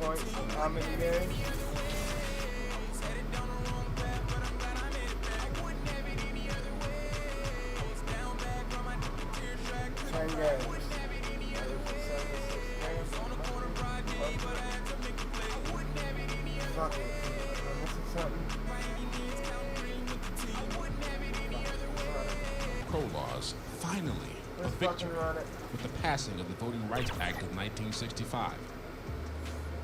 points in how many games? 10 games. Fuck it. Pro-laws, finally, a victory with the passing of the Voting Rights Act of 1965.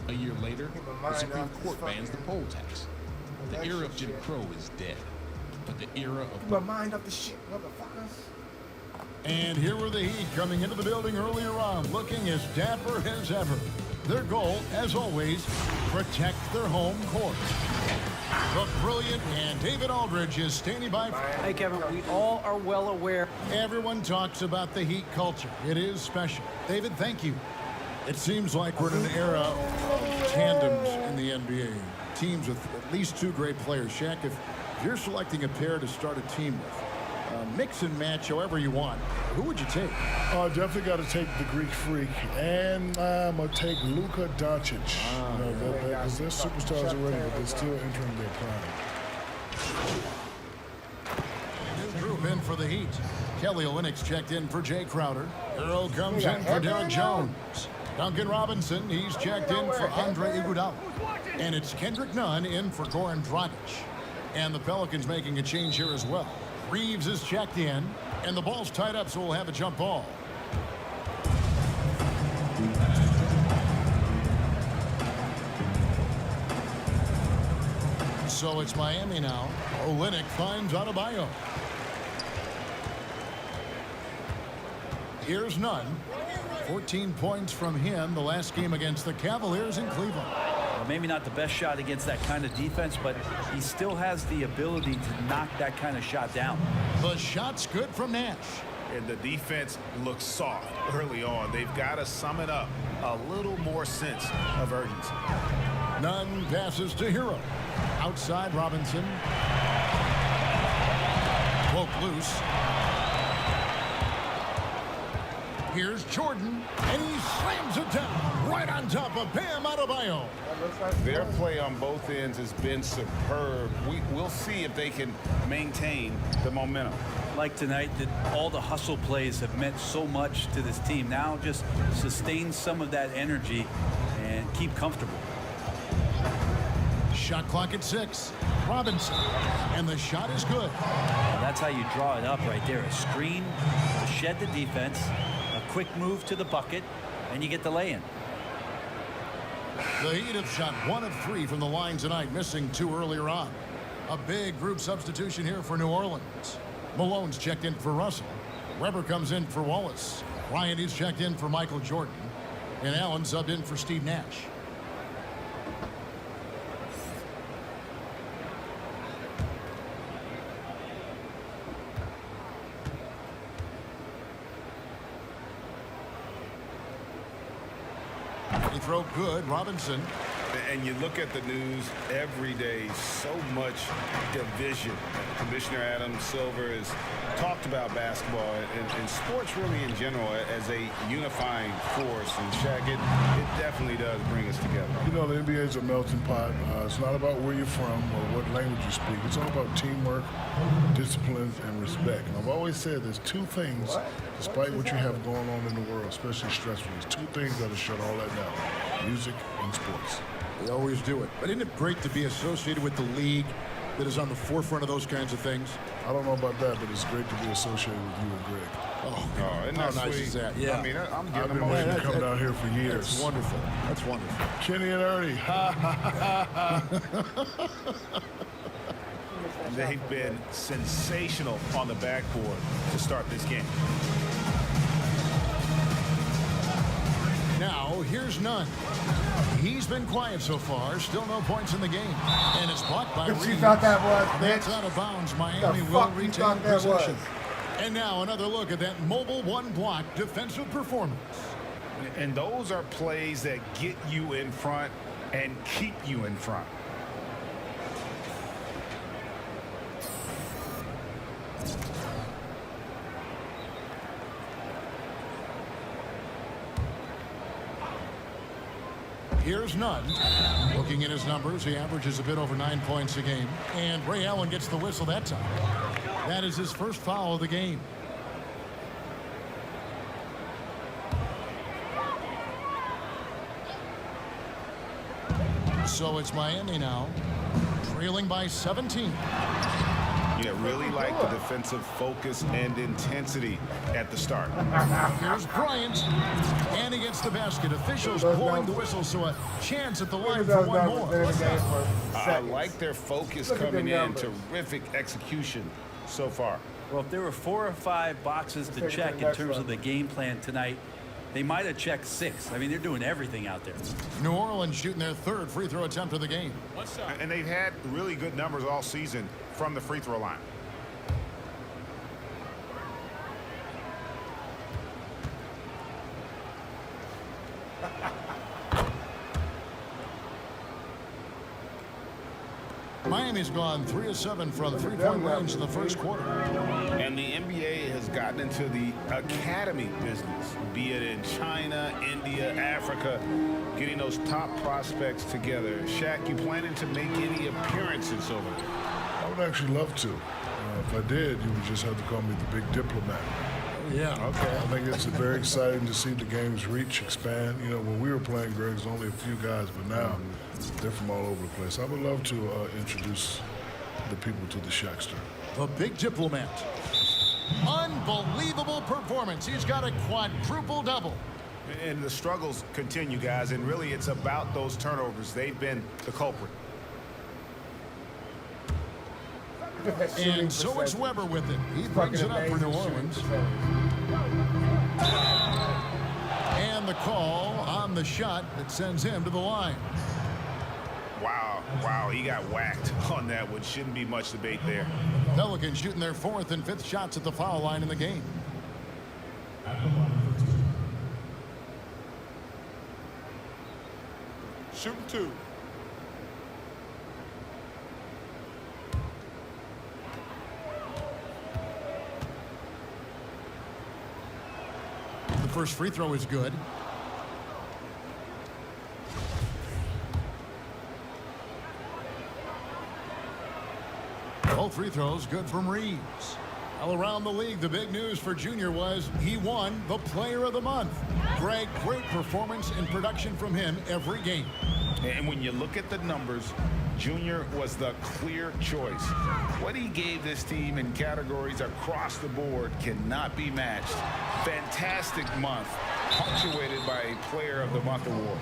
A year later, the Supreme Court bans the poll tax. The era of Jim Crow is dead, but the era of... Keep my mind up the shit, motherfuckers. And here were the Heat coming into the building earlier on, looking as dapper as ever. Their goal, as always, protect their home court. The brilliant and David Aldridge is standing by. Hey, Kevin, we all are well aware. Everyone talks about the Heat culture. It is special. David, thank you. It seems like we're in an era of tandems in the NBA. Teams with at least two great players. Shaq, if you're selecting a pair to start a team with, mix and match however you want, who would you take? Definitely got to take the Greek Freak, and I'm going to take Luka Doncic. Because they're superstars already, but they're still entering their prime. New group in for the Heat. Kelly Olynyk's checked in for Jay Crowder. Earl comes in for Derek Jones. Duncan Robinson, he's checked in for Andre Iguodala. And it's Kendrick Nunn in for Goran Dragic. And the Pelicans making a change here as well. Reeves is checked in, and the ball's tied up, so we'll have a jump ball. So it's Miami now. Olynyk finds Adebayo. Here's Nunn. 14 points from him the last game against the Cavaliers in Cleveland. Well, maybe not the best shot against that kind of defense, but he still has the ability to knock that kind of shot down. The shot's good from Nash. And the defense looks soft early on. They've got to sum it up. A little more sense of urgency. Nunn passes to Hero. Outside Robinson. Woke loose. Here's Jordan, and he slams it down right on top of Bam Adebayo. Their play on both ends has been superb. We'll see if they can maintain the momentum. Like tonight, that all the hustle plays have meant so much to this team. Now just sustain some of that energy and keep comfortable. Shot clock at 6. Robinson, and the shot is good. Well, that's how you draw it up right there. A screen to shed the defense, a quick move to the bucket, and you get the lay-in. The Heat have shot 1 of 3 from the line tonight, missing 2 earlier on. A big group substitution here for New Orleans. Malone's checked in for Russell. Weber comes in for Wallace. Ryan is checked in for Michael Jordan. And Allen subbed in for Steve Nash. He throw good, Robinson. And you look at the news every day, so much division. Commissioner Adam Silver has talked about basketball and sports really in general as a unifying force. And Shaq, it definitely does bring us together. You know, the NBA is a melting pot. It's not about where you're from or what language you speak. It's all about teamwork, discipline, and respect. And I've always said there's 2 things, despite what you have going on in the world, especially stressful, there's 2 things that'll shut all that down: music and sports. They always do it. But isn't it great to be associated with the league that is on the forefront of those kinds of things? I don't know about that, but it's great to be associated with you and Greg. Oh, isn't how that nice sweet? is that? Yeah. I mean, I'm I've getting been them waiting away. to come down here for years. That's wonderful. That's wonderful. Kenny and Ernie. Ha, ha, ha, ha. They've been sensational on the backboard to start this game. Now, here's Nunn. He's been quiet so far. Still no points in the game. And it's blocked by Reeves. What you thought that was, bitch? That's out of bounds. Miami The will fuck you retain thought that possession. was? And now another look at that mobile one-block defensive performance. And those are plays that get you in front and keep you in front. Here's Nunn. Looking at his numbers, he averages a bit over 9 points a game. And Ray Allen gets the whistle that time. That is his first foul of the game. So it's Miami now, trailing by 17. Yeah, really like the defensive focus and intensity at the start. Here's Bryant, and he gets the basket. Officials blowing the whistle, so a chance at the line for one more. I like their focus coming in. Terrific execution so far. Well, if there were 4 or 5 boxes to check in terms of the game plan tonight, they might have checked 6. I mean, they're doing everything out there. New Orleans shooting their 3rd free throw attempt of the game. And they've had really good numbers all season from the free throw line. Miami's gone 3 of 7 from 3-point range in the first quarter. And the NBA has gotten into the academy business, be it in China, India, Africa, getting those top prospects together. Shaq, you planning to make any appearances over there? I would actually love to. If I did, you would just have to call me the big diplomat. Yeah. Okay. I think it's very exciting to see the game's reach expand. You know, when we were playing, Greg, there's only a few guys, but now they're from all over the place. I would love to introduce the people to the Shaqster. The big diplomat. Unbelievable performance. He's got a quadruple double. And the struggles continue, guys, and really it's about those turnovers. They've been the culprit. And so it's Weber with it. He brings it up for New Orleans. And the call on the shot that sends him to the line. Wow, he got whacked on that one. Shouldn't be much debate there. Pelicans shooting their 4th and 5th shots at the foul line in the game. Shooting 2. The first free throw is good. Both free throws good from Reeves. All around the league, the big news for Junior was he won the Player of the Month. Greg, great performance and production from him every game. And when you look at the numbers, Junior was the clear choice. What he gave this team in categories across the board cannot be matched. Fantastic month, punctuated by a Player of the Month award.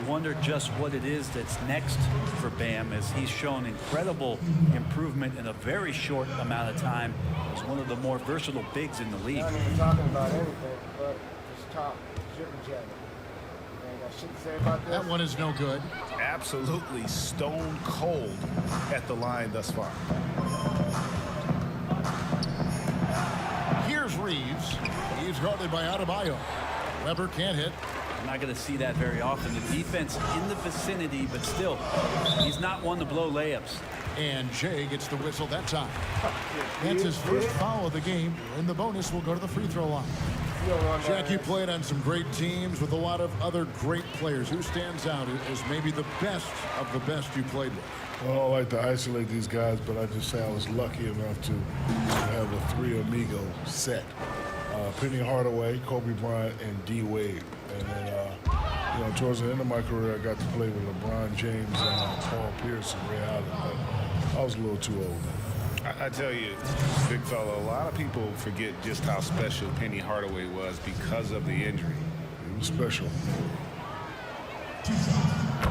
You wonder just what it is that's next for Bam, as he's shown incredible improvement in a very short amount of time as one of the more versatile bigs in the league. Not even talking about anything, but just talk, jibber-jabber. Ain't got shit to say about this. That one is no good. Absolutely stone cold at the line thus far. Here's Reeves. He's guarded by Adebayo. Weber can't hit. I'm not going to see that very often. The defense in the vicinity, but still, he's not one to blow layups. And Jay gets the whistle that time. That's his first foul of the game, and the bonus will go to the free throw line. Jack, you played on some great teams with a lot of other great players. Who stands out as maybe the best of the best you played with? Well, I don't like to isolate these guys, but I just say I was lucky enough to have a 3 amigo set. Penny Hardaway, Kobe Bryant, and D. Wade. And then, you know, towards the end of my career, I got to play with LeBron James and Paul Pierce and Ray Allen, but I was a little too old then. I tell you, big fella, a lot of people forget just how special Penny Hardaway was because of the injury. He was special.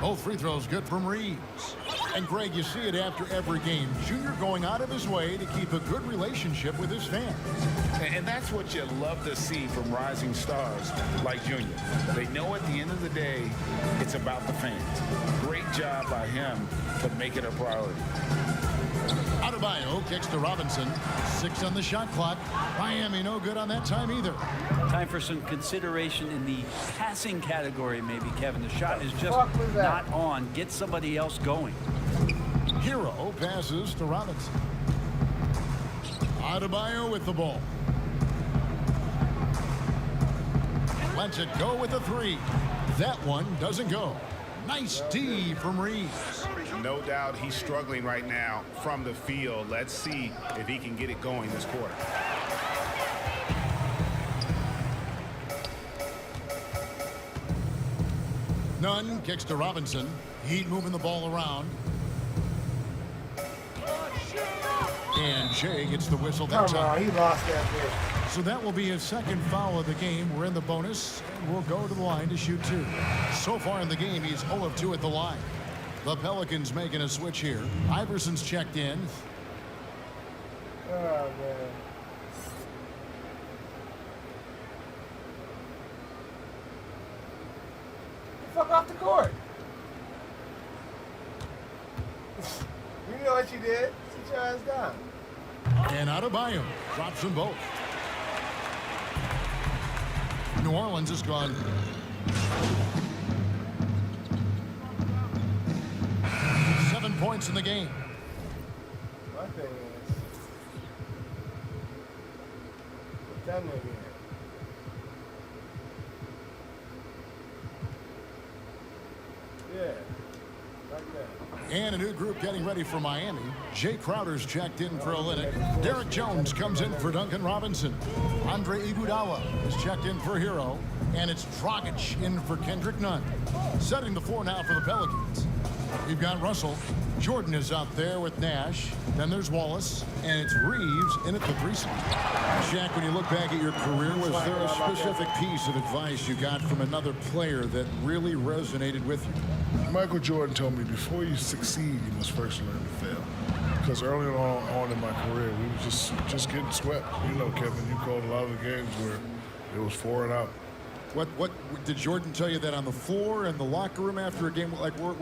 Both free throws good from Reeves. And Greg, you see it after every game. Junior going out of his way to keep a good relationship with his fans. And that's what you love to see from rising stars like Junior. They know at the end of the day, it's about the fans. Great job by him to make it a priority. Adebayo kicks to Robinson. 6 on the shot clock. Miami no good on that time either. Time for some consideration in the passing category, maybe, Kevin. The shot is just not on. Get somebody else going. Hero passes to Robinson. Adebayo with the ball. Lets it go with a 3. That one doesn't go. Nice D from Reeves. No doubt he's struggling right now from the field. Let's see if he can get it going this quarter. Nunn kicks to Robinson. Heat moving the ball around. And Jay gets the whistle that Come time. on, he lost that bit. So that will be his second foul of the game. We're in the bonus, and we'll go to the line to shoot 2. So far in the game, he's 0 of 2 at the line. The Pelicans making a switch here. Iverson's checked in. Oh, man. Fuck off the court. You know what you did? Sit your ass down. And Adebayo drops them both. New Orleans is gone. Seven points in the game. My thing is, put that nigga in. Yeah, like that. And a new group getting ready for Miami. Jay Crowder's checked in for Olynyk. Derek Jones comes in for Duncan Robinson. Andre Iguodala is checked in for Hero. And it's Dragic in for Kendrick Nunn. Setting the floor now for the Pelicans. We've got Russell. Jordan is out there with Nash. Then there's Wallace. And it's Reeves in at the 3 spot. Shaq, when you look back at your career, was there a specific piece of advice you got from another player that really resonated with you? Michael Jordan told me before you succeed, you must first learn to fail. Because early on in my career, we were just getting swept. You know, Kevin, you called a lot of the games where it was 4 and out. What did Jordan tell you that on the floor and the locker room after a game? Like, what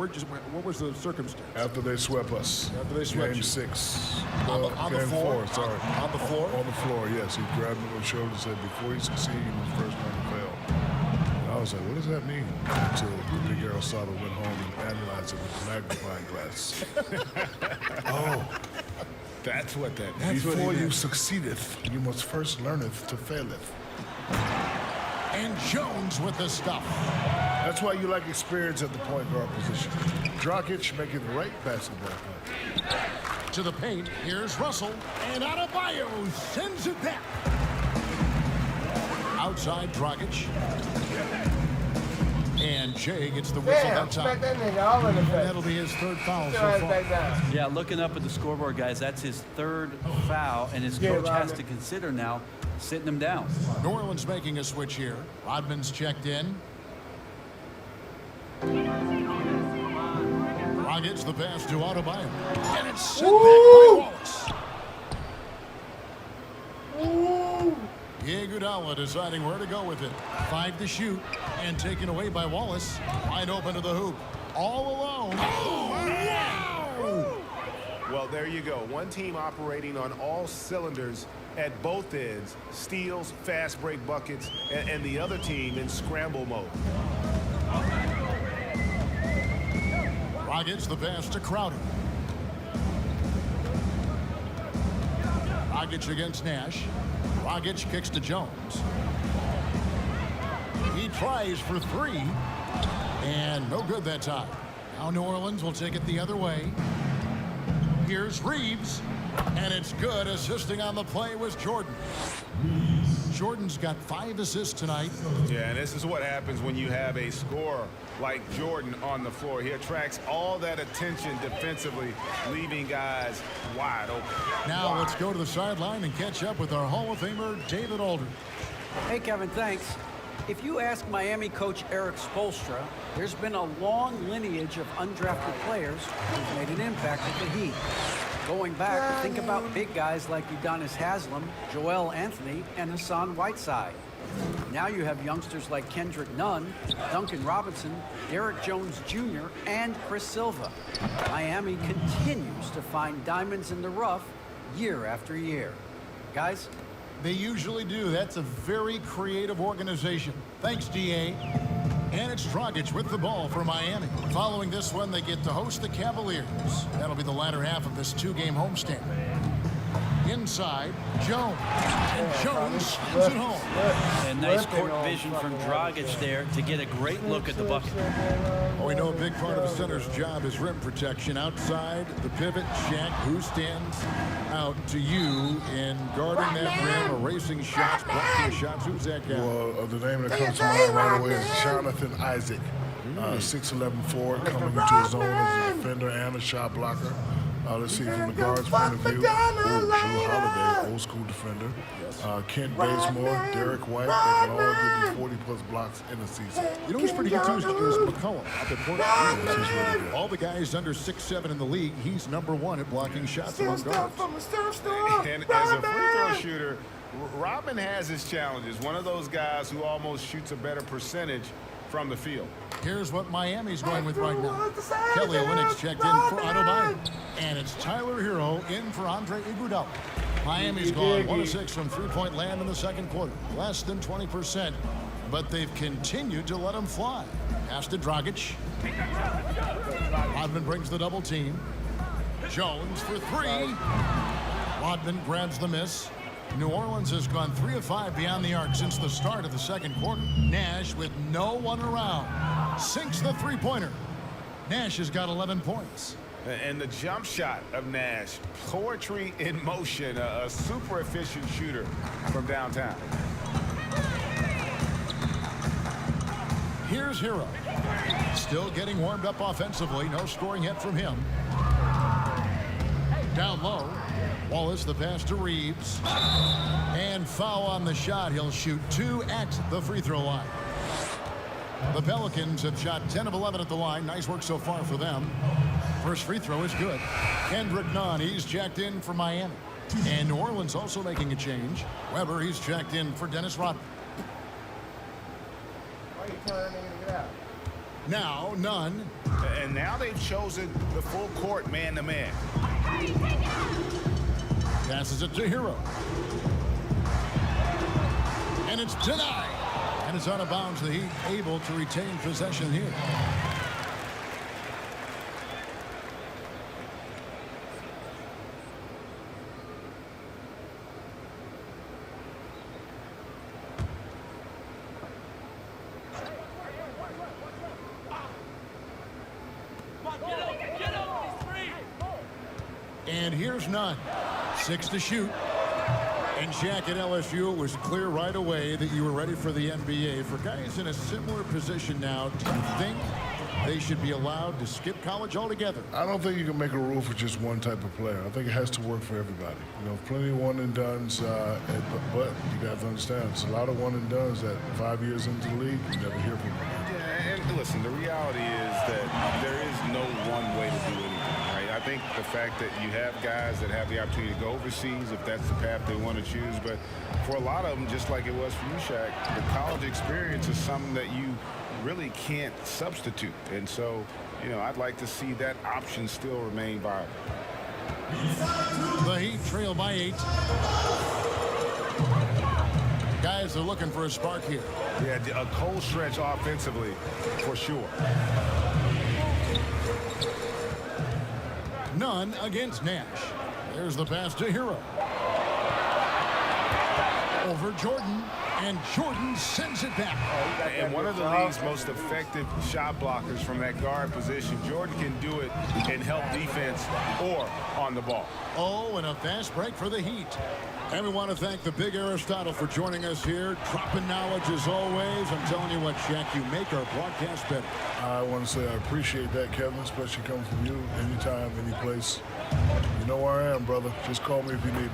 was the circumstance? After they swept us. After they swept Game you. 6. On the Game floor? 4, sorry. On the floor? On the floor, yes. He grabbed me on the shoulder and said, before you succeed, you must first learn to fail. And I was like, what does that mean? Until the big Aristotle went home and analyzed it with a magnifying glass. Oh. That's what that means. Before you succeedeth, you must first learneth to faileth. And Jones with the stuff. That's why you like experience at the point guard position. Dragic making the right basketball play. To the paint, here's Russell. And Adebayo sends it back. Outside Dragic. And Jay gets the whistle Damn, that time. smack that nigga all in the And face. that'll be his 3rd foul Sit so your ass far. back down. Yeah, looking up at the scoreboard, guys, that's his 3rd foul, and his Yeah, coach has Rodman. to consider now sitting him down. New Orleans making a switch here. Rodman's checked in. Gets the pass to Adebayo. And it's sent back by Wallace. Iguodala deciding where to go with it. 5 to shoot. And taken away by Wallace. Wide open to the hoop. All alone. Wow! Well, there you go. One team operating on all cylinders at both ends. Steals, fast break buckets, and the other team in scramble mode. Gets the pass to Crowder. Dragic against Nash. Dragic kicks to Jones. He tries for 3. And no good that time. Now New Orleans will take it the other way. Here's Reeves. And it's good. Assisting on the play was Jordan. Jordan's got 5 assists tonight. Yeah, and this is what happens when you have a scorer like Jordan on the floor. He attracts all that attention defensively, leaving guys wide open. Now let's go to the sideline and catch up with our Hall of Famer, David Aldridge. Hey, Kevin, thanks. If you ask Miami coach Eric Spoelstra, there's been a long lineage of undrafted players who've made an impact at the Heat. Going back, think about big guys like Udonis Haslem, Joel Anthony, and Hassan Whiteside. Now you have youngsters like Kendrick Nunn, Duncan Robinson, Derek Jones Jr., and Chris Silva. Miami continues to find diamonds in the rough year after year. Guys? They usually do. That's a very creative organization. Thanks, DA. And it's Dragic with the ball for Miami. Following this one, they get to host the Cavaliers. That'll be the latter half of this 2-game homestand. Inside, Jones. And Jones slams it home. And nice court vision from Dragic there to get a great look at the bucket. Well, we know a big part of a center's job is rim protection. Outside the pivot, Shaq, who stands out to you in guarding that rim, erasing shots, blocking shots? Who's that guy? Well, the name that comes to mind right away is Jonathan Isaac. 6'11" forward coming into his zone as a defender and a shot blocker. Let's see, from the guard's point of view, Drew Holiday, old school defender. Kent Bazemore, Derek White, they can all give you 40-plus blocks in a season. You know who's pretty good too is McCollum up at Portland. All the guys under 6'7" in the league, he's #1 at blocking shots among guards. And as a free throw shooter, Robin has his challenges. One of those guys who almost shoots a better percentage from the field. Here's what Miami's going with right now. Kelly Olynyk's checked in for Otto Biden. And it's Tyler Hero in for Andre Iguodala. Miami's gone 1 of 6 from three-point land in the second quarter. Less than 20%. But they've continued to let him fly. Pass to Dragic. Rodman brings the double team. Jones for 3. Rodman grabs the miss. New Orleans has gone 3 of 5 beyond the arc since the start of the second quarter. Nash, with no one around, sinks the three-pointer. Nash has got 11 points. And the jump shot of Nash, poetry in motion, a super efficient shooter from downtown. Here's Hero. Still getting warmed up offensively. No scoring yet from him. Down low. Wallace, the pass to Reeves. And foul on the shot. He'll shoot 2 at the free throw line. The Pelicans have shot 10 of 11 at the line. Nice work so far for them. First free throw is good. Kendrick Nunn, he's checked in for Miami. And New Orleans also making a change. Weber, he's checked in for Dennis Rodman. Why are you telling me to get out? Now, Nunn. And now they've chosen the full court man-to-man. Passes it to Hero. And it's denied. And it's out of bounds. The Heat able to retain possession here. And here's Nunn. 6 to shoot. And Shaq at LSU, it was clear right away that you were ready for the NBA. For guys in a similar position now, do you think they should be allowed to skip college altogether? I don't think you can make a rule for just one type of player. I think it has to work for everybody. You know, plenty of one-and-dones, but you got to understand, there's a lot of one-and-dones that 5 years into the league, you never hear from them. Yeah, and listen, the reality is that there is no one way to do anything. I think the fact that you have guys that have the opportunity to go overseas, if that's the path they want to choose, but for a lot of them, just like it was for you, Shaq, the college experience is something that you really can't substitute. And so, you know, I'd like to see that option still remain viable. The Heat trail by 8. Guys are looking for a spark here. Yeah, a cold stretch offensively, for sure. Nunn against Nash. There's the pass to Hero. Over Jordan, and Jordan sends it back. And one of the league's most effective shot blockers from that guard position. Jordan can do it and help defense or on the ball. Oh, and a fast break for the Heat. And we want to thank the big Aristotle for joining us here. Dropping knowledge as always. I'm telling you what, Shaq, you make our broadcast better. I want to say I appreciate that, Kevin, especially coming from you anytime, any place. You know where I am, brother. Just call me if you need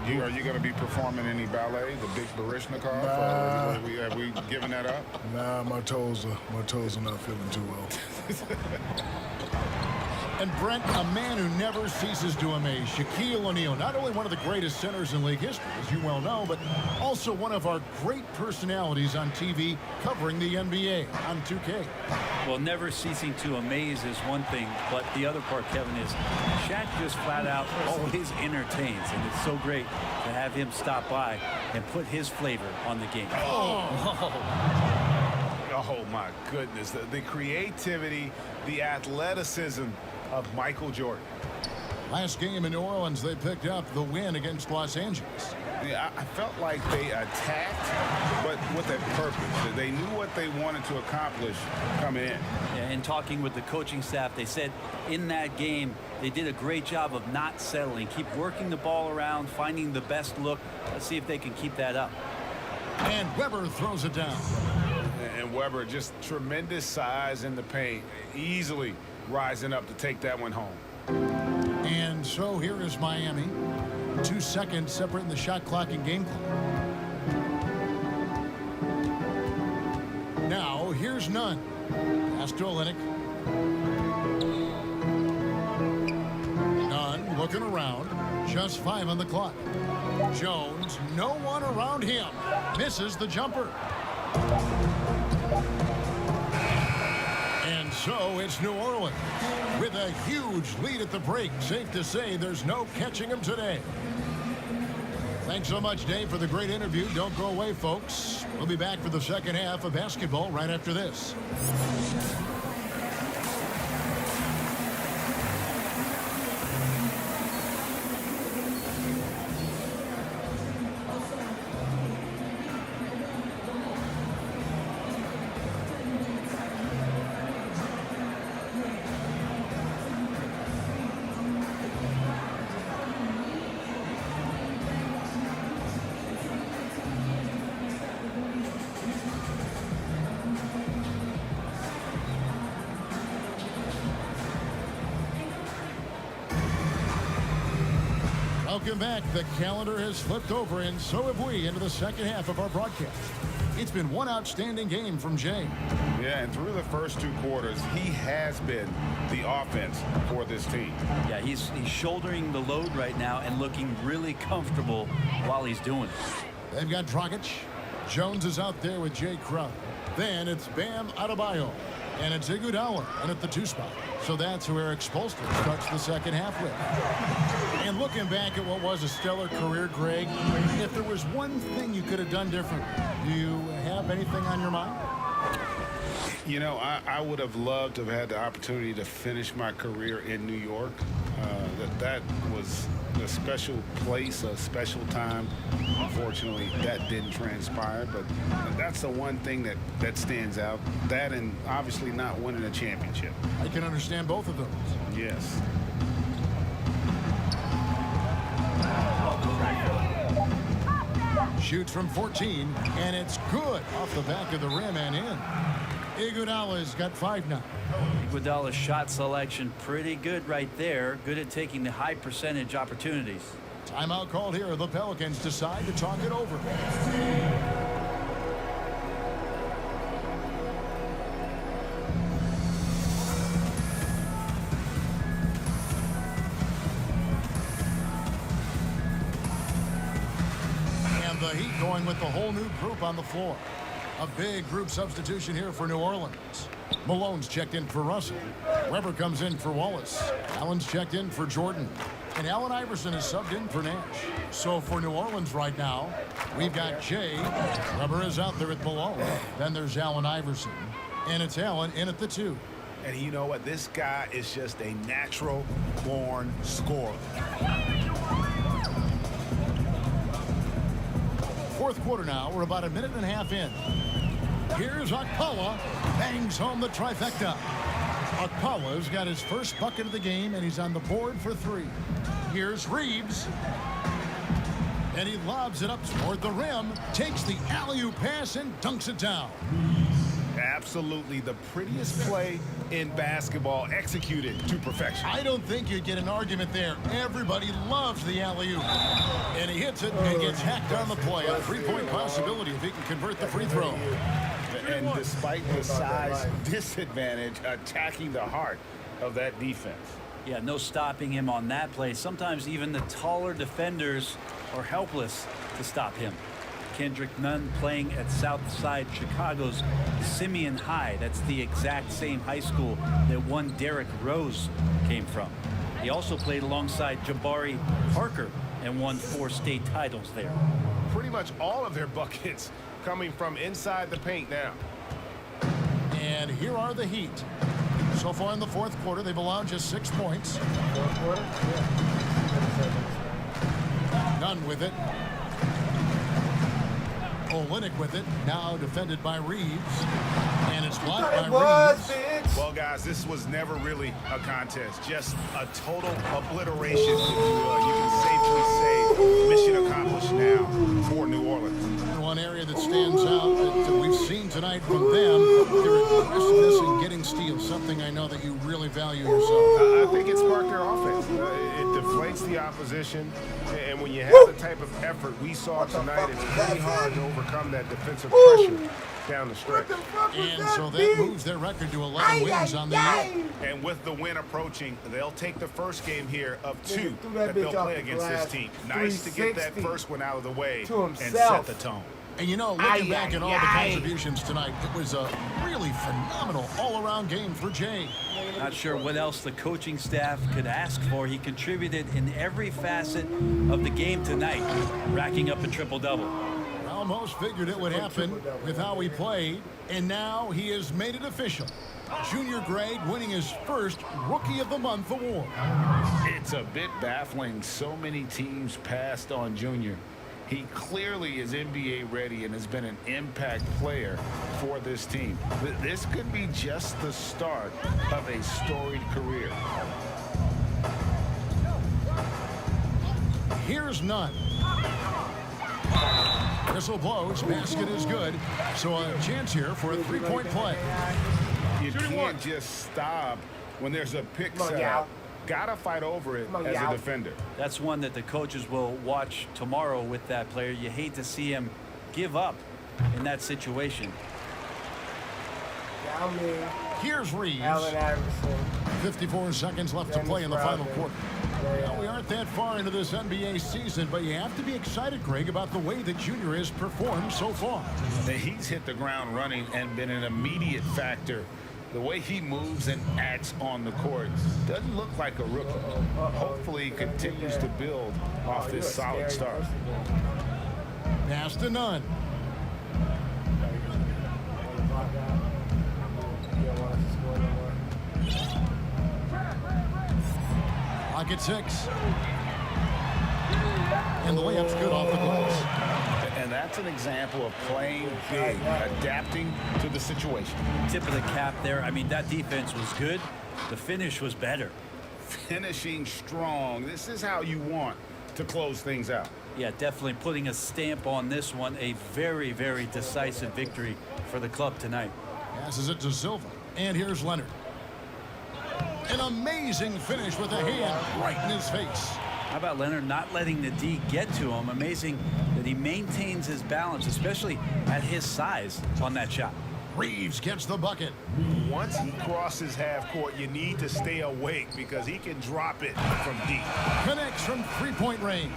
me. Are you going to be performing any ballet, the big Baryshnikov? Nah. Have we given that up? Nah, my toes are not feeling too well. And Brent, a man who never ceases to amaze, Shaquille O'Neal, not only one of the greatest centers in league history, as you well know, but also one of our great personalities on TV covering the NBA on 2K. Well, never ceasing to amaze is one thing, but the other part, Kevin, is Shaq just flat out always entertains, and it's so great to have him stop by and put his flavor on the game. Oh my goodness. The creativity, the athleticism of Michael Jordan. Last game in New Orleans, they picked up the win against Los Angeles. Yeah, I felt like they attacked, but with a purpose. They knew what they wanted to accomplish coming in. Yeah, and talking with the coaching staff, they said in that game they did a great job of not settling. Keep working the ball around, finding the best look. Let's see if they can keep that up. And Weber throws it down. And Weber, just tremendous size in the paint, easily rising up to take that one home. And so here is Miami. 2 seconds separating the shot clock and game clock. Now, here's Nunn. Pass to Olynyk. Nunn looking around. Just 5 on the clock. Jones, no one around him. Misses the jumper. And so it's New Orleans with a huge lead at the break. Safe to say there's no catching them today. Thanks so much, Dave, for the great interview. Don't go away, folks. We'll be back for the second half of basketball right after this. Welcome back. The calendar has flipped over, and so have we, into the second half of our broadcast. It's been one outstanding game from Jay. Yeah, and through the first 2 quarters, he has been the offense for this team. Yeah, he's shouldering the load right now and looking really comfortable while he's doing it. They've got Dragic. Jones is out there with Jay Crowder. Then it's Bam Adebayo. And it's Iguodala in at the 2 spot. So that's who Eric Spoelstra starts the second half with. And looking back at what was a stellar career, Greg, if there was one thing you could have done different, do you have anything on your mind? You know, I would have loved to have had the opportunity to finish my career in New York. That was a special place, a special time. Unfortunately, that didn't transpire, but that's the one thing that stands out. That and obviously not winning a championship. I can understand both of those. Yes. Shoots from 14, and it's good off the back of the rim and in. Iguodala's got 5 now. Iguodala's shot selection pretty good right there. Good at taking the high percentage opportunities. Timeout called here. The Pelicans decide to talk it over. And the Heat going with the whole new group on the floor. A big group substitution here for New Orleans. Malone's checked in for Russell. Weber comes in for Wallace. Allen's checked in for Jordan. And Allen Iverson is subbed in for Nash. So for New Orleans right now, we've got Jay. Weber is out there at Malone. Then there's Allen Iverson. And it's Allen in at the 2. And you know what? This guy is just a natural-born scorer. Fourth quarter now. We're about a minute and a half in. Here's Okpala. Bangs home the trifecta. Okpala's got his first bucket of the game, and he's on the board for 3. Here's Reeves. And he lobs it up toward the rim, takes the alley-oop pass, and dunks it down. Absolutely the prettiest play in basketball, executed to perfection. I don't think you'd get an argument there. Everybody loves the alley-oop. And he hits it and gets hacked on the play. A 3-point possibility if he can convert the free throw. And despite the size disadvantage, attacking the heart of that defense. Yeah, no stopping him on that play. Sometimes even the taller defenders are helpless to stop him. Kendrick Nunn playing at Southside Chicago's Simeon High. That's the exact same high school that one Derrick Rose came from. He also played alongside Jabari Parker and won 4 state titles there. Pretty much all of their buckets coming from inside the paint now. And here are the Heat. So far in the fourth quarter, they've allowed just 6 points. Fourth quarter? Yeah. Nunn with it. Olynyk with it. Now defended by Reeves. And it's blocked by Reeves. Well, guys, this was never really a contest. Just a total obliteration, if you will. You can safely say mission accomplished now for New Orleans. One area that stands out that we've seen tonight from them, their aggressiveness in getting steals, something I know that you really value yourself. I think it sparked their offense. It deflates the opposition, and when you have the type of effort we saw tonight, it's pretty hard to overcome that defensive pressure down the stretch. And so that moves their record to 11 wins on the year. And with the win approaching, they'll take the first game here of 2 that they'll play against this team. Nice to get that first one out of the way and set the tone. And you know, looking back at all the contributions tonight, it was a really phenomenal all-around game for Jay. Not sure what else the coaching staff could ask for. He contributed in every facet of the game tonight, racking up a triple-double. Almost figured it would happen with how he played, and now he has made it official. Junior Greg winning his first Rookie of the Month award. It's a bit baffling. So many teams passed on Junior. He clearly is NBA ready and has been an impact player for this team. This could be just the start of a storied career. Here's Nunn. Whistle blows, basket is good. So a chance here for a three-point play. You can't just stop when there's a pick set up. Gotta fight over it as a defender. That's one that the coaches will watch tomorrow with that player. You hate to see him give up in that situation. Here's Reeves. Allen Iverson. 54 seconds left to play in the final quarter. Well, we aren't that far into this NBA season, but you have to be excited, Greg, about the way that Junior has performed so far. He's hit the ground running and been an immediate factor. The way he moves and acts on the court doesn't look like a rookie. Hopefully he continues to build off this solid start. Pass to Nunn. Lock at 6. And the layup's good off the glass. And that's an example of playing big, adapting to the situation. Tip of the cap there. I mean, that defense was good. The finish was better. Finishing strong. This is how you want to close things out. Yeah, definitely putting a stamp on this one. A very, very decisive victory for the club tonight. Passes it to Silva. And here's Leonard. An amazing finish with a hand right in his face. How about Leonard not letting the D get to him? Amazing that he maintains his balance, especially at his size on that shot. Reeves gets the bucket. Once he crosses half court, you need to stay awake because he can drop it from deep. Connects from three-point range.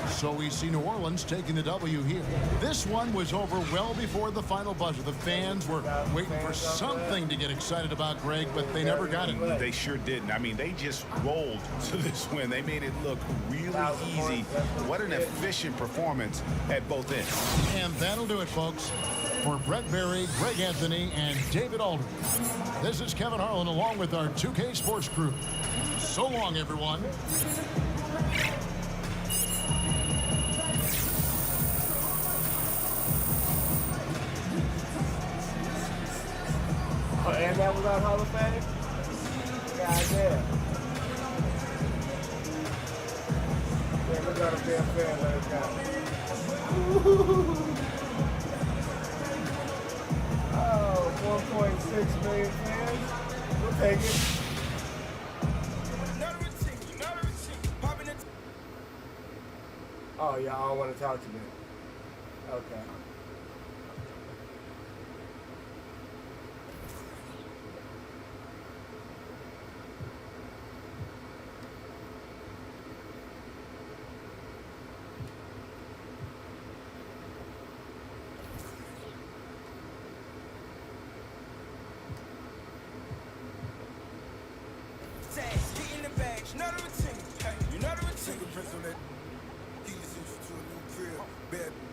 So we see New Orleans taking the W here. This one was over well before the final buzzer. The fans were waiting for something to get excited about, Greg, but they never got it. They sure didn't. I mean, they just rolled to this win. They made it look really easy. What an efficient performance at both ends. And that'll do it, folks. For Brett Berry, Greg Anthony, and David Aldridge, this is Kevin Harlan along with our 2K Sports crew. So long, everyone. And that was our Hall of Fame? God damn. Yeah, look at the damn fan like that. Oh, 1.6 million fans? We'll take it. Oh, y'all all want to talk to me. Okay.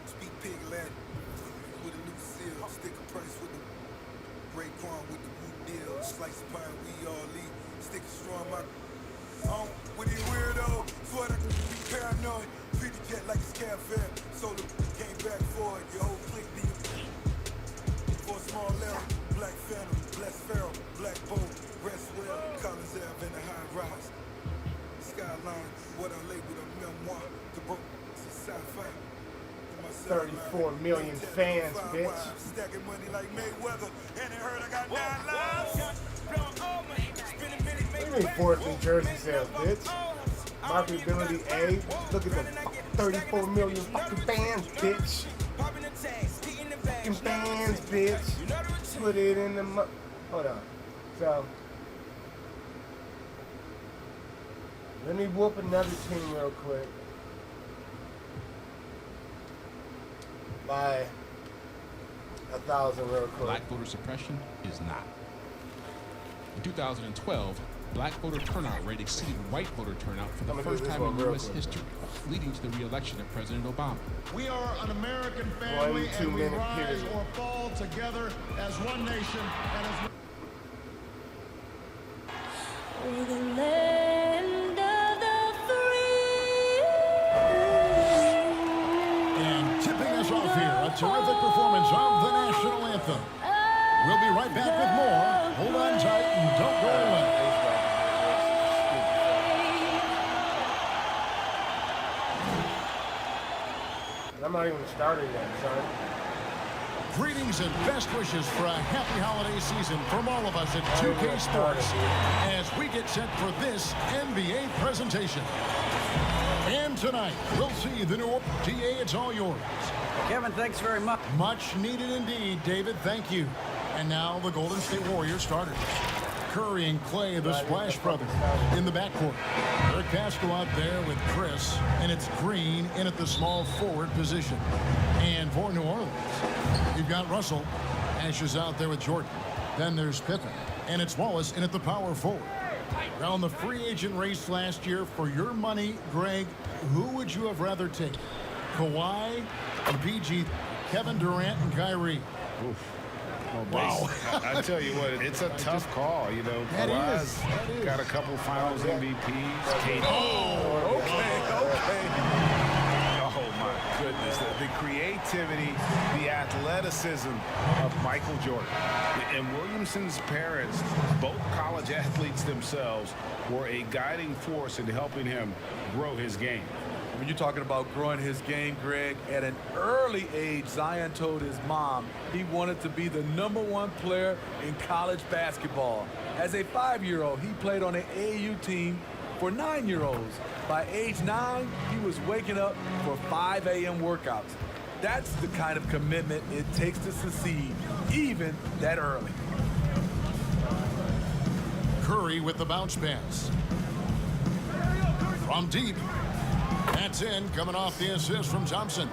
Speak pig Latin with a new seal, stick a price with the Raekwon with the root deal. Slice of pie, we all eat. Stick a straw in my with these weirdos. Swear to be paranoid. Treat the jet like a scab fair. Sold it, came back for it. Your whole clique need for a small level. Black Phantom, Blessed Pharaoh, Black Bolt, Rest Well, Collins Ave in the high rise. Skyline, what I labeled a memoir. To broke sci-fi. 34 million fans, bitch. Stacking money like Mayweather, and they heard I got 9 lives. What do you mean fourth New Jersey sales, bitch? Marketability A. Look at the 34 million fucking fans, bitch. Fucking fans, bitch. Put it in the hold on. So let me whoop another team real quick. By 1,000 real quick. Black voter suppression is not. In 2012, black voter turnout rate exceeded white voter turnout for the first time in U.S. history, leading to the re-election of President Obama. We are an American family, and we rise period. or fall together as one nation and as We're the land of the free. And tipping us off here, a terrific performance of the national anthem. We'll be right back with more. Hold on tight and don't go away. I'm not even started yet, son. Greetings and best wishes for a happy holiday season from all of us at 2K Sports as we get set for this NBA presentation. And tonight, we'll see the new DA. It's all yours. Kevin, thanks very much. Much needed indeed, David. Thank you. And now the Golden State Warriors starters. Curry and Clay, the Splash Brothers, in the backcourt. Eric Pascal out there with Chris, and it's Green in at the small forward position. And for New Orleans, you've got Russell. Ash is out there with Jordan. Then there's Pippen, and it's Wallace in at the power forward. Now in the free agent race last year, for your money, Greg, who would you have rather taken? Kawhi and PG, Kevin Durant and Kyrie? Oof. Wow. I tell you what, it's a tough call. You know, Kawhi's got a couple Finals MVPs. KD. Oh, okay. Oh my goodness, the creativity, the athleticism of Michael Jordan. And Williamson's parents, both college athletes themselves, were a guiding force in helping him grow his game. When you're talking about growing his game, Greg, at an early age, Zion told his mom he wanted to be the #1 player in college basketball. As a 5-year-old, he played on an AAU team for 9-year-olds. By age 9, he was waking up for 5 a.m. workouts. That's the kind of commitment it takes to succeed, even that early. Curry with the bounce pass. From deep. That's in, coming off the assist from Thompson.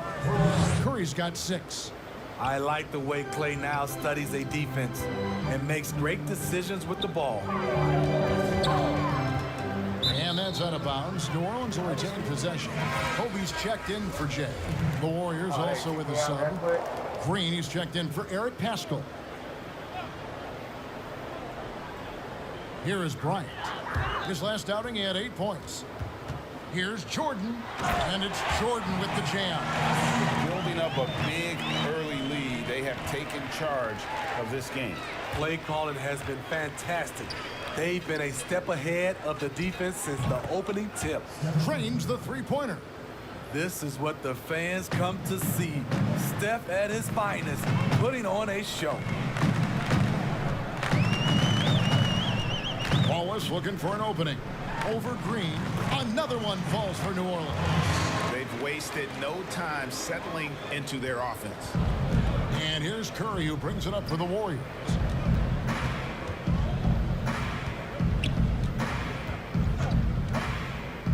Curry's got 6. I like the way Clay now studies a defense and makes great decisions with the ball. And that's out of bounds. New Orleans will retain possession. Kobe's checked in for Jay. The Warriors also with a sub. Green, he's checked in for Eric Pascal. Here is Bryant. His last outing, he had 8 points. Here's Jordan, and it's Jordan with the jam. Building up a big early lead, they have taken charge of this game. Play calling has been fantastic. They've been a step ahead of the defense since the opening tip. Trains the three-pointer. This is what the fans come to see. Steph at his finest, putting on a show. Wallace looking for an opening. Over Green. Another one falls for New Orleans. They've wasted no time settling into their offense. And here's Curry, who brings it up for the Warriors.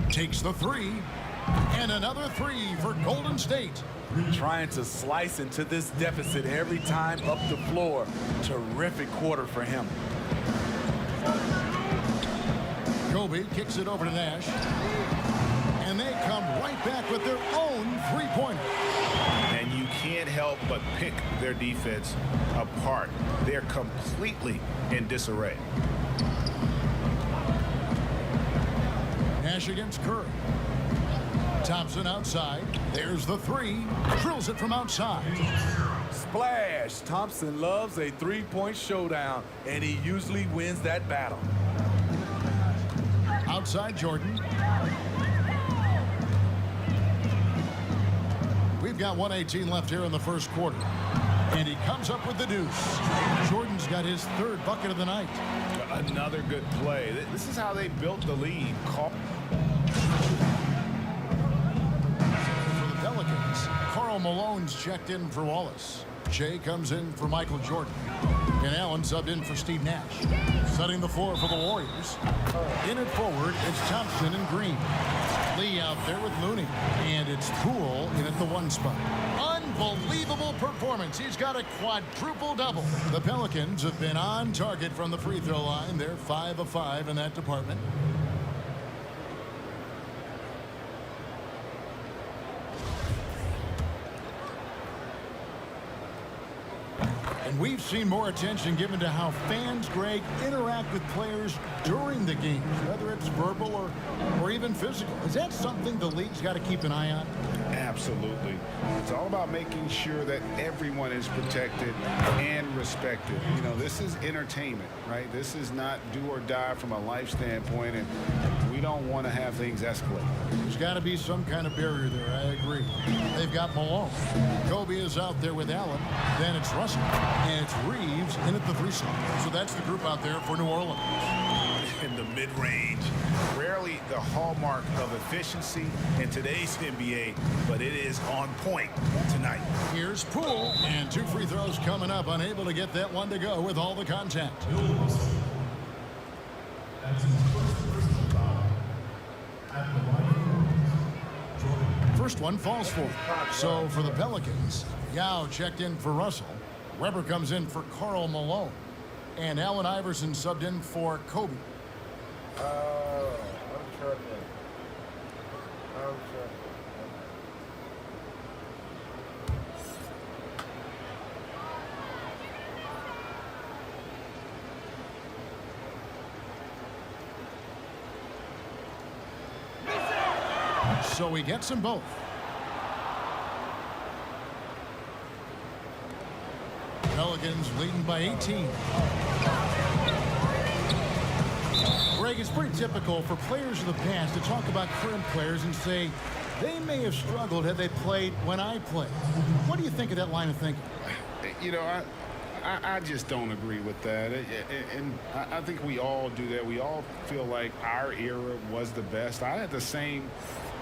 Takes the 3. And another 3 for Golden State. Trying to slice into this deficit every time up the floor. Terrific quarter for him. Kobe kicks it over to Nash. And they come right back with their own three-pointer. And you can't help but pick their defense apart. They're completely in disarray. Nash against Curry. Thompson outside. There's the three. Drills it from outside. Splash! Thompson loves a three-point showdown, and he usually wins that battle. Outside Jordan. We've got 1:18 left here in the first quarter. And he comes up with the deuce. Jordan's got his third bucket of the night. Another good play. This is how they built the lead. For the Pelicans, Karl Malone's checked in for Wallace. Jay comes in for Michael Jordan. And Allen subbed in for Steve Nash. Setting the floor for the Warriors. In it forward, it's Thompson and Green. Lee out there with Looney. And it's Poole in at the one spot. Unbelievable performance. He's got a quadruple double. The Pelicans have been on target from the free throw line. They're 5 of 5 in that department. And we've seen more attention given to how fans, Greg, interact with players during the games, whether it's verbal or even physical. Is that something the league's got to keep an eye on? Absolutely. It's all about making sure that everyone is protected and respected. You know, this is entertainment, right? This is not do or die from a life standpoint, and we don't want to have things escalate. There's got to be some kind of barrier there. I agree. They've got Malone. Kobe is out there with Allen. Then it's Russell. And it's Reeves in at the three slot. So that's the group out there for New Orleans. In the mid-range, rarely the hallmark of efficiency in today's NBA, but it is on point tonight. Here's Poole, and 2 free throws coming up. Unable to get that one to go with all the contact. First one falls for. So for the Pelicans, Yao checked in for Russell. Weber comes in for Karl Malone. And Allen Iverson subbed in for Kobe. I'm tripping. So he gets them both. Pelicans leading by 18. Greg, it's pretty typical for players of the past to talk about current players and say they may have struggled had they played when I played. What do you think of that line of thinking? You know, I just don't agree with that. And I think we all do that. We all feel like our era was the best. I had the same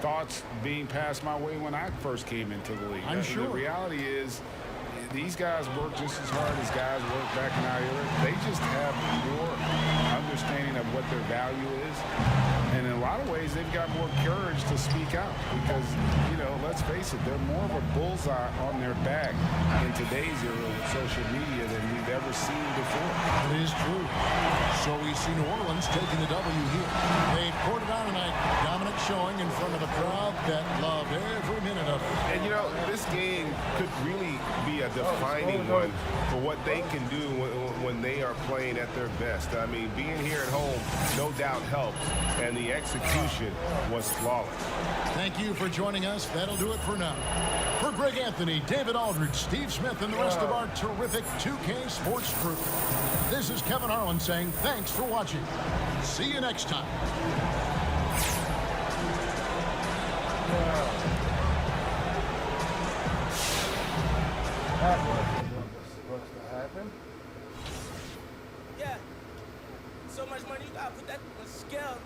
thoughts being passed my way when I first came into the league. I'm sure. The reality is these guys work just as hard as guys worked back in our era. They just have more understanding of what their value is. And in a lot of ways, they've got more courage to speak out because, you know, let's face it, they're more of a bullseye on their back in today's era with social media than we've ever seen before. It is true. So we see New Orleans taking the W here. They poured it on tonight. Dominant showing in front of a crowd that loved every minute of it. And, you know, this game could really be a defining one for what they can do when they are playing at their best. I mean, being here at home, no doubt helped, and the execution was flawless. Thank you for joining us. That'll do it for now. For Greg Anthony, David Aldridge, Steve Smith, and the rest of our terrific 2K Sports crew, this is Kevin Harlan saying thanks for watching. See you next time. What's to happen? Yeah. So much money, you gotta put that on scale.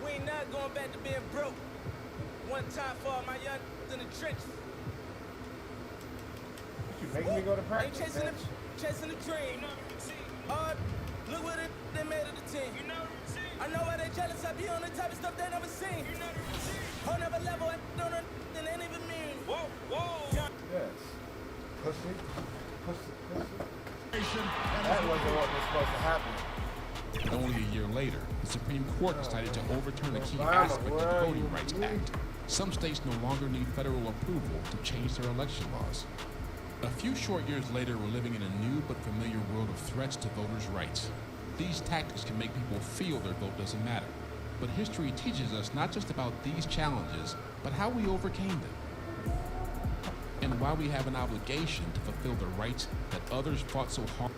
We ain't not going back to being broke. One time for all my young in the trenches. You making me go to practice? Ain't chasing the dream. Look what they made of the team. I know why they jealous. I be on the type of stuff they never seen. Whole never level, I don't know, they ain't even mean. Whoa. Yes. Pussy. That wasn't what was supposed to happen. Only a year later, the Supreme Court decided to overturn a key aspect of the Voting Rights Act, some states no longer need federal approval to change their election laws. A few short years later, we're living in a new but familiar world of threats to voters' rights. These tactics can make people feel their vote doesn't matter. But history teaches us not just about these challenges, but how we overcame them. And why we have an obligation to fulfill the rights that others fought so hard.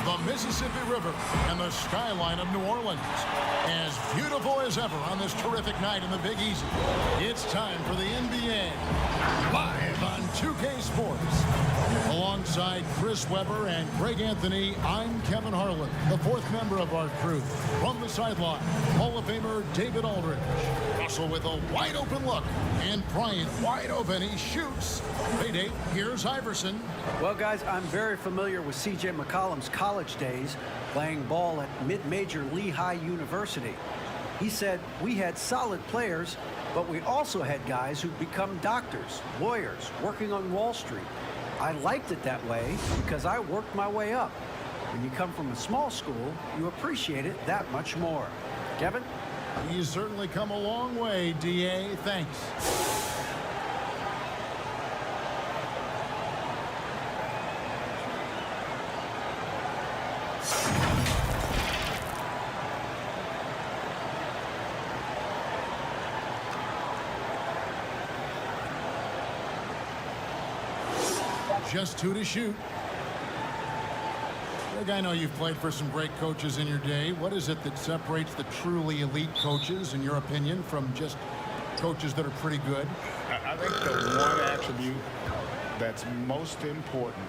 The Mississippi River and the skyline of New Orleans. As beautiful as ever on this terrific night in the Big Easy. It's time for the NBA. Live on 2K Sports. Alongside Chris Webber and Greg Anthony, I'm Kevin Harlan, the fourth member of our crew. From the sideline, Hall of Famer David Aldridge. Russell with a wide open look. And Bryant wide open. He shoots. Payday, here's Iverson. Well, guys, I'm very familiar with C.J. McCollum's college days playing ball at mid-major Lehigh University. He said, we had solid players, but we also had guys who'd become doctors, lawyers, working on Wall Street. I liked it that way because I worked my way up. When you come from a small school, you appreciate it that much more. Kevin? He's certainly come a long way, D.A. Thanks. Just 2 to shoot. Greg, I know you've played for some great coaches in your day. What is it that separates the truly elite coaches, in your opinion, from just coaches that are pretty good? I think the one attribute that's most important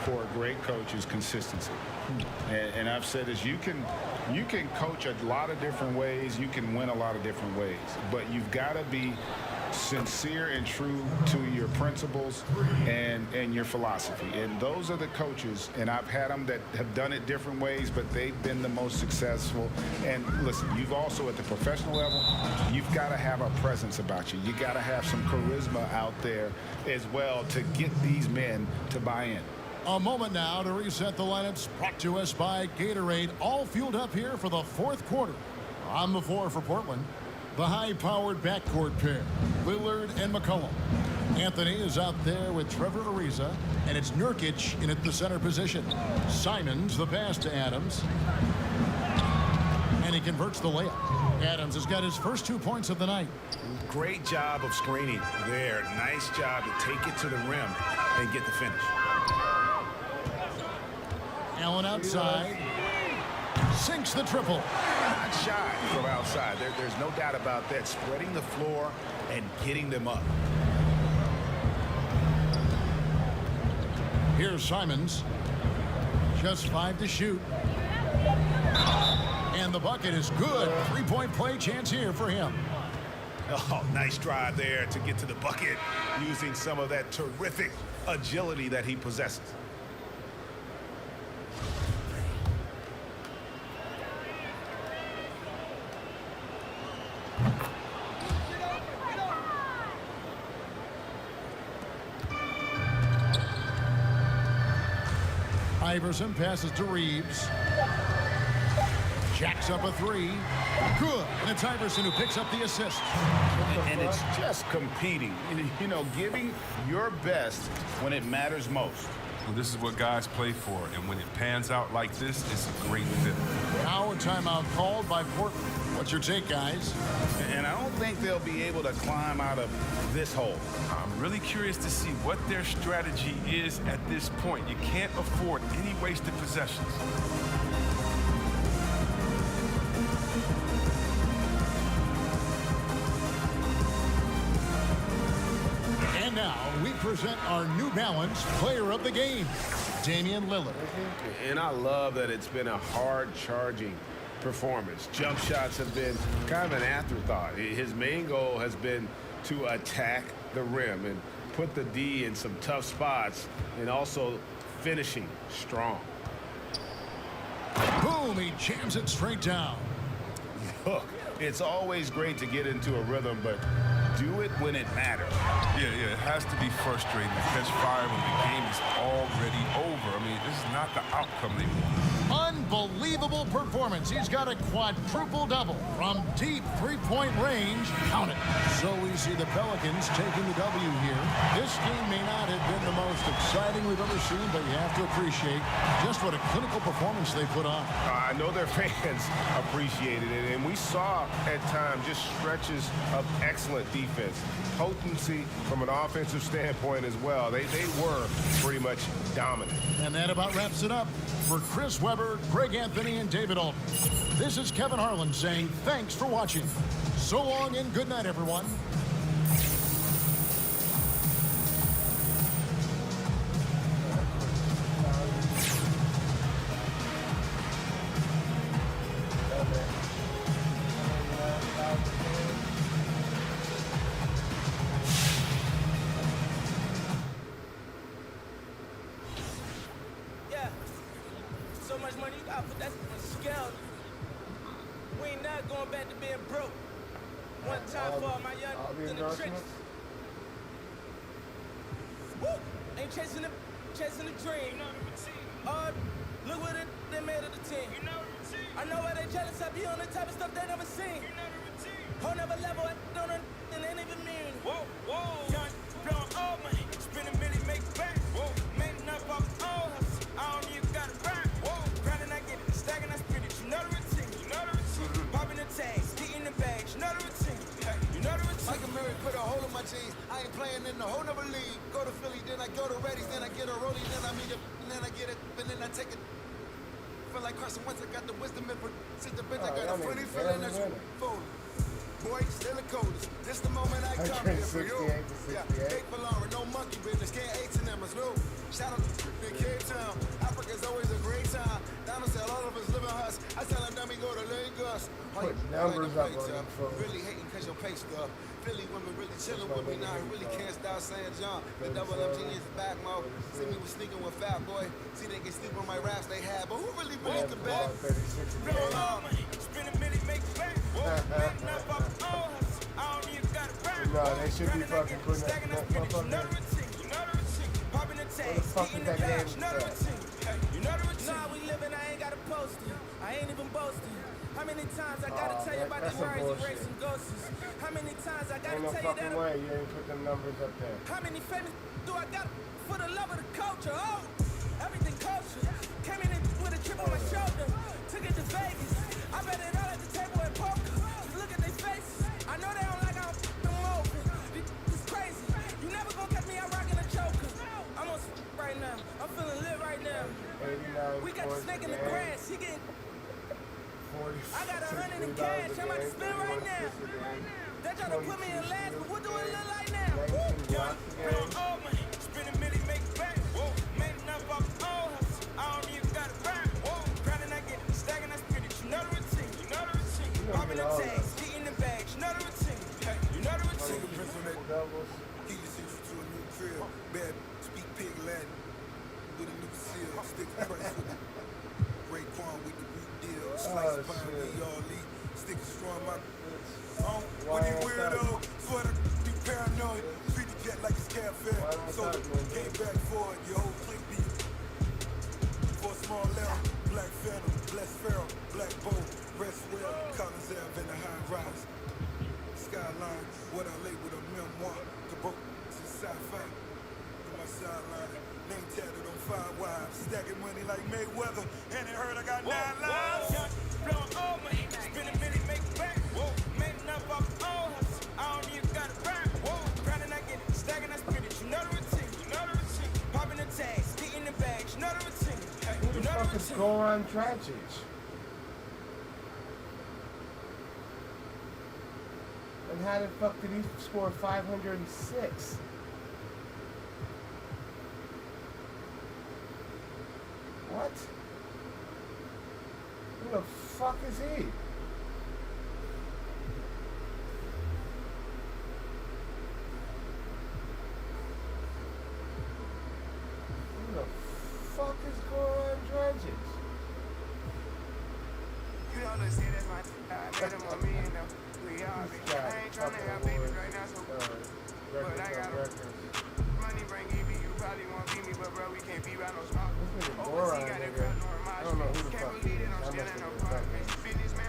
for a great coach is consistency. And I've said this, you can coach a lot of different ways, you can win a lot of different ways, but you've got to be sincere and true to your principles and your philosophy. And those are the coaches, and I've had them that have done it different ways, but they've been the most successful. And listen, you've also at the professional level, you've got to have a presence about you. You got to have some charisma out there as well to get these men to buy in. A moment now to reset the lineups, brought to us by Gatorade, all fueled up here for the fourth quarter. On the floor for Portland, the high-powered backcourt pair, Lillard and McCollum. Anthony is out there with Trevor Ariza, and it's Nurkic in at the center position. Simons the pass to Adams, and he converts the layup. Adams has got his first 2 points of the night. Great job of screening there. Nice job to take it to the rim and get the finish. Allen outside. Sinks the triple. Not shy from outside. There's no doubt about that. Spreading the floor and getting them up. Here's Simons. Just 5 to shoot. And the bucket is good. 3-point play chance here for him. Oh, nice drive there to get to the bucket using some of that terrific agility that he possesses. Iverson passes to Reeves. Jacks up a 3. Good. And it's Iverson who picks up the assist. And it's just competing. You know, giving your best when it matters most. Well, this is what guys play for. And when it pans out like this, it's a great fit. Now a timeout called by Portland. What's your take, guys? And I don't think they'll be able to climb out of this hole. I'm really curious to see what their strategy is at this point. You can't afford any wasted possessions. And now we present our New Balance Player of the Game, Damian Lillard. And I love that it's been a hard-charging performance. Jump shots have been kind of an afterthought. His main goal has been to attack the rim and put the D in some tough spots and also finishing strong. Boom, he jams it straight down. Look, it's always great to get into a rhythm, but do it when it matters. Yeah, it has to be frustrating to catch fire when the game is already over. I mean, this is not the outcome they want. unbelievable performance. He's got a quadruple double from deep three-point range. Count it. So we see the Pelicans taking the W here. This game may not have been the most exciting we've ever seen, but you have to appreciate just what a clinical performance they put on. I know their fans appreciated it, and we saw at times just stretches of excellent defense. Potency from an offensive standpoint as well. They were pretty much dominant. And that about wraps it up. For Chris Webber, Greg Anthony, and David Alton, this is Kevin Harlan saying thanks for watching. So long and good night, everyone. So much money you got, but that's on scale. We ain't not going back to being broke. One time for all my young in the tricks. Woo! Ain't chasing the dream. Look what they made of the team. I know why they jealous. I be on the type of stuff they never seen. Whole never level, I don't and ain't even mean. Whoa, whoa. Young, blowing all money, spend a million, make back. Whoa, made enough off all hustle. I don't even got a rhyme. Whoa, grinding, I get it, stacking, I spin it. You know the routine. You know the routine. Popping the tags, getting the bags. You know the routine. You know the routine. MYCAREER put a hole in my jeans. I ain't playing in the whole nother league. Go to Philly, then I go to Reddy's, then I get a rollie, then I meet it, and then I get it, and then I take it. Feel like Carson Wentz, I got the wisdom and sit the bench, I got a funny feeling that's full. Boy, still the coldest. This the moment I come here for you. Yeah, Big Valera, no monkey business. Can't hate to them as no. Shout out to Cape Town. Africa's always a great time. Donald said all of us live in huts. I tell him, dummy, go to Lagos. Put numbers up on them folks. Really hating because your pay stuff. Philly women really chilling with me now. I really can't stop saying John. The double M genius back, Mo. See me was sneaking with Fat Boy. See they can sleep on my raps they had. But who really believes the bag? Blow all money, spend a minute, make back. Whoa, making up off all hustle. I don't even got a rhyme. No, they should be fucking putting that motherfucker. You know the routine. You know the routine. Popping the tags, getting the bags. You know the routine. You know the routine. Nah, we living, I ain't got a poster. I ain't even boasting. How many times I gotta tell you about these worries and racing ghosts? How many times I gotta tell you that? Way you ain't put them numbers up there. How many famous do I got for the love of the culture? Oh, everything culture. Came in with a chip on my shoulder. Took it to Vegas. I bet it all at the table at poker. Just look at their faces. I know they don't like how I'm open. It's crazy. You never gonna catch me out rocking a choker. I'm on right now. I'm feeling lit right now. We got the snake in the grass. He getting. I got 100 in cash. I'm about to spend right now. They try to put me in last, but what do it look like now? Young, blowing all money, spend a million, make back. Whoa, made enough off all hustle. I don't even got a rhyme. Whoa, grinding, I get it, stacking, I spin it. You know the routine. You know the routine. Popping the tags, getting the bags. You know the routine. You know the routine. He just sent you to a new crib. Bad, speak pig Latin. With a new seal, stick price with it. Raekwon with the root deal. Slice pine, we all eat. Stick strong, my. What you weirdo? Swear to be paranoid. Treat the jet like a scab fair. So came back for it. Your whole clique be. For a small level. Black Phantom, Blessed Pharaoh, Black Bolt, Rest Well, Collins Ave, and the high rise. Skyline, what I labeled a memoir. Cabot to sci-fi. On my sideline. Name tatted on 5 wives. Stacking money like Mayweather. And it heard I got 9 lives. Young, blowing all money, spend a million, make back. Whoa, made enough off all hustle. I don't even got a rhyme. Whoa, grinding, I get it, stacking, I spin it. You know the routine. You know the routine. Popping the tags, getting the bags. You know the routine. Who the fuck is Goran Dragic? And how the fuck did he score 506? What? Who the fuck is he? Who the fuck is Goran Dragic? You don't look serious, man. I made him on me, you know. We all be. I ain't trying to have babies right now, so. But I got money bring EV. You probably won't beat me, but bro, we can't be by no small. Overseas got that crowd normal. I don't know who the fuck he is. I must have been fucking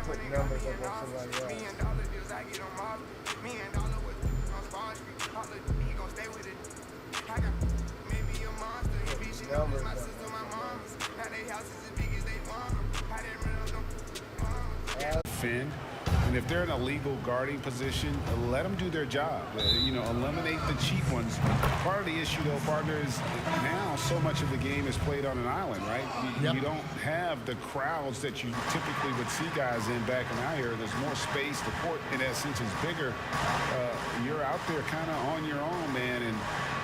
put numbers up on somebody else. Numbers up. Finn. And if they're in a legal guarding position, let them do their job. You know, eliminate the cheap ones. Part of the issue, though, partner, is now so much of the game is played on an island, right? You don't have the crowds that you typically would see guys in back and out here. There's more space. The court, in essence, is bigger. You're out there kind of on your own, man. And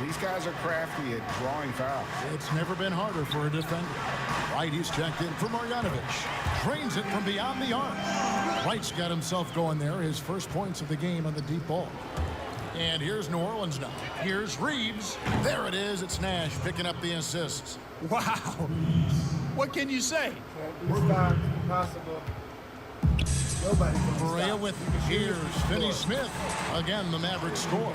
these guys are crafty at drawing fouls. It's never been harder for a defender. Wright, he's checked in for Marjanovic. Trains it from beyond the arc. Wright's got himself going there. His first points of the game on the deep ball. And here's New Orleans now. Here's Reeves. There it is. It's Nash picking up the assists. Wow. What can you say? Can't be stopped. Impossible. Nobody can Barea stop. with here's Finney Smith. Again, the Mavericks score.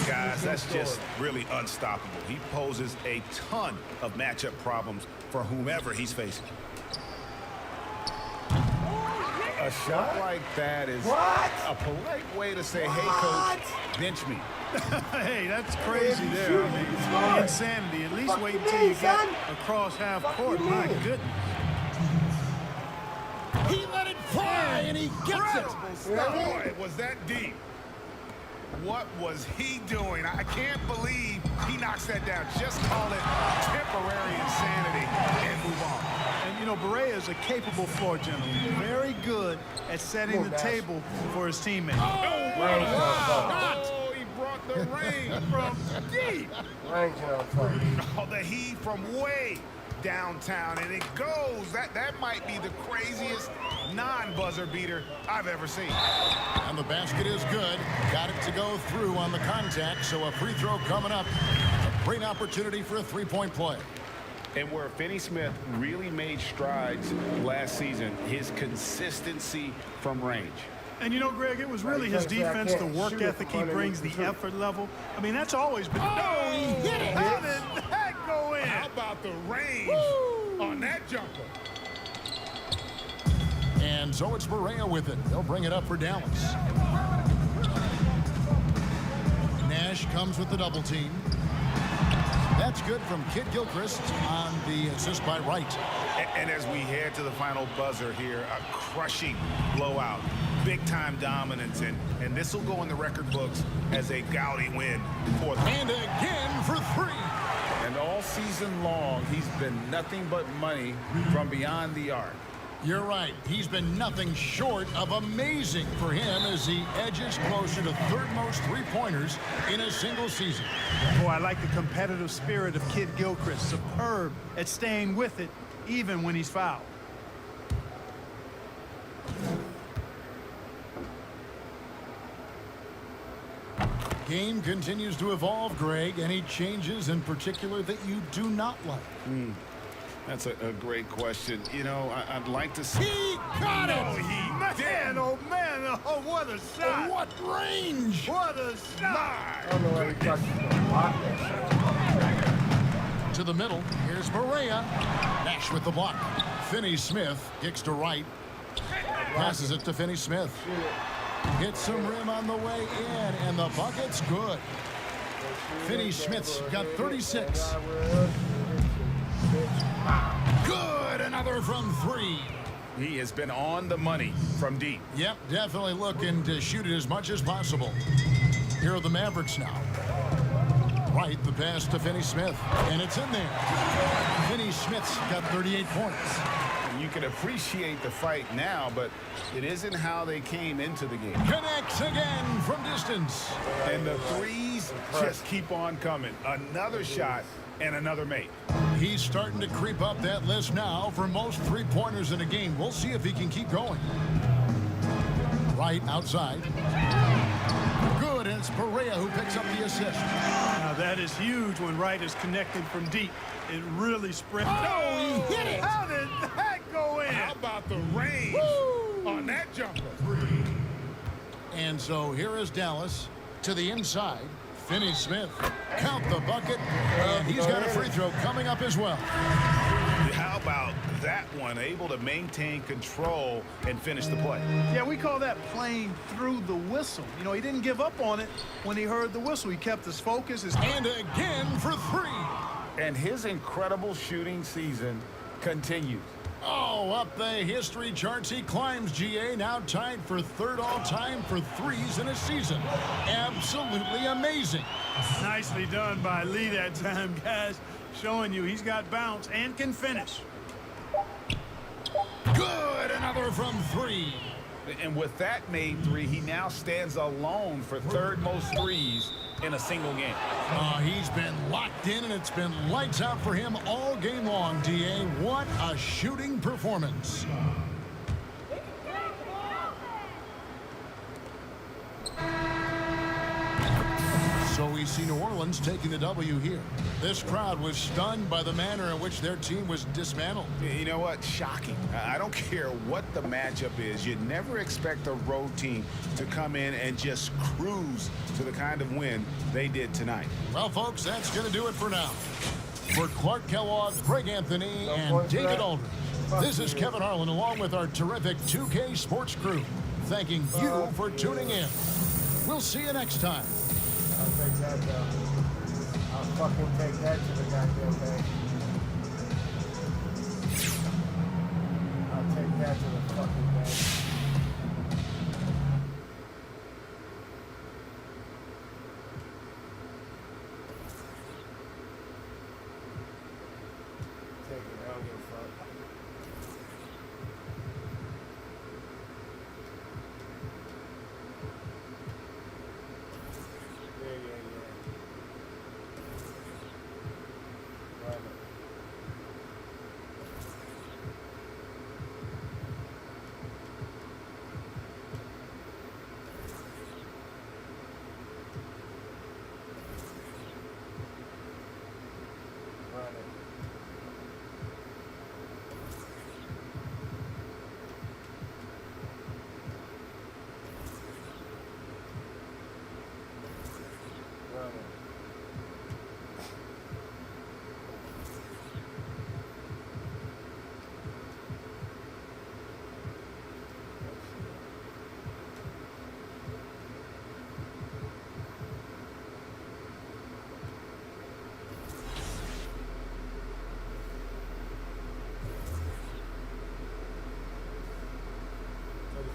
Guys, that's just really unstoppable. He poses a ton of matchup problems for whomever he's facing. A shot like that is a polite way to say, hey, coach, bench me. Hey, that's crazy there. I mean, insanity. At least wait until you get across half court. My goodness. He let it fly, and he gets it. Boy, was that deep. What was he doing? I can't believe he knocks that down. Just call it temporary insanity and move on. And, you know, Barea is a capable floor general. Very good at setting the table for his teammates. Oh, he brought the rain from deep. Oh, the heat from way downtown, and it goes. That might be the craziest non-buzzer beater I've ever seen. And the basket is good. Got it to go through on the contact, so a free throw coming up. A great opportunity for a three-point play. And where Finney Smith really made strides last season, his consistency from range. And you know, Greg, it was really his defense, the work ethic he brings, the effort level. I mean, that's always been. Oh, he hit it! How did that go in? How about the range on that jumper? And so it's Barea with it. They'll bring it up for Dallas. Nash comes with the double team. That's good from Kid Gilchrist on the assist by Wright. And as we head to the final buzzer here, a crushing blowout, big-time dominance, and this will go in the record books as a gaudy win for them. And again for three. And all season long, he's been nothing but money from beyond the arc. You're right. He's been nothing short of amazing for him as he edges closer to third most three-pointers in a single season. Boy, I like the competitive spirit of Kid Gilchrist. Superb at staying with it, even when he's fouled. Game continues to evolve, Greg. Any changes in particular that you do not like? That's a great question. You know, I'd like to see. He got it! No, he didn't. Oh, man, oh, what a shot! What range! What a shot! I don't know why he touched the block that shot. To the middle. Here's Barea. Nash with the block. Finney Smith kicks to Wright. Passes it to Finney Smith. Hits some rim on the way in, and the bucket's good. Finney Smith's got 36. Good, another from three. He has been on the money from deep. Yep, definitely looking to shoot it as much as possible. Here are the Mavericks now. Wright, the pass to Finney Smith, and it's in there. Finney Smith's got 38 points. You can appreciate the fight now, but it isn't how they came into the game. Connects again from distance. And the threes just keep on coming. Another shot and another make. He's starting to creep up that list now for most three-pointers in a game. We'll see if he can keep going. Wright outside. Good, and it's Barea who picks up the assist. Now that is huge when Wright is connected from deep. It really spread. Oh, he hit it! How did that go in? How about the range on that jumper? And so here is Dallas to the inside. Finney Smith, count the bucket, and he's got a free throw coming up as well. How about that one, able to maintain control and finish the play. Yeah, we call that playing through the whistle. You know, he didn't give up on it when he heard the whistle. He kept his focus. And again for three. And his incredible shooting season continues. Oh, up the history charts he climbs, GA, now tied for third all-time for threes in a season. Absolutely amazing. Nicely done by Lee that time, guys. Showing you he's got bounce and can finish. Good, another from three. And with that made three, he now stands alone for third most threes in a single game. He's been locked in, and it's been lights out for him all game long, DA. What a shooting performance. So we see New Orleans taking the W here. This crowd was stunned by the manner in which their team was dismantled. You know what? Shocking. I don't care what the matchup is. You never expect a road team to come in and just cruise to the kind of win they did tonight. Well, folks, that's going to do it for now. For Clark Kellogg, Greg Anthony, and David Aldridge, this is Kevin Harlan along with our terrific 2K Sports crew, thanking you for tuning in. We'll see you next time. I'll take that, though. I'll fucking take that to the goddamn bank. I'll take that to the fucking bank. Take it. I don't give a fuck.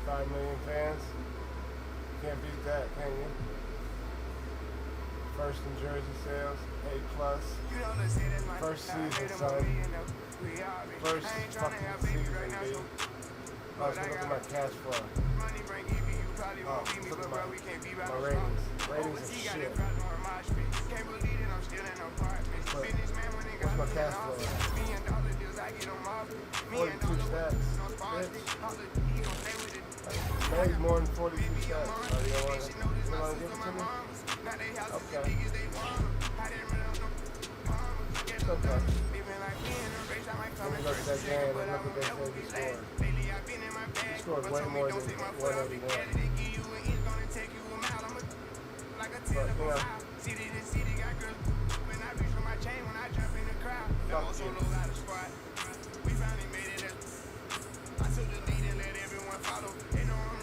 $5 million fans. Can't beat that, can you? First in jersey sales, A+. First season, son. First fucking season, B. Oh, let's look at my cash flow. Oh, look at my ratings. Ratings are shit. What's my cash flow? 42 stats. Bitch. Maybe more than 42 stats. Oh, you want to give it to me? Okay. It's okay. Let me look at that game and look at that thing he scored. He scored way more than 181. But, you know, fuck you. We finally made it. I took the lead and let everyone follow.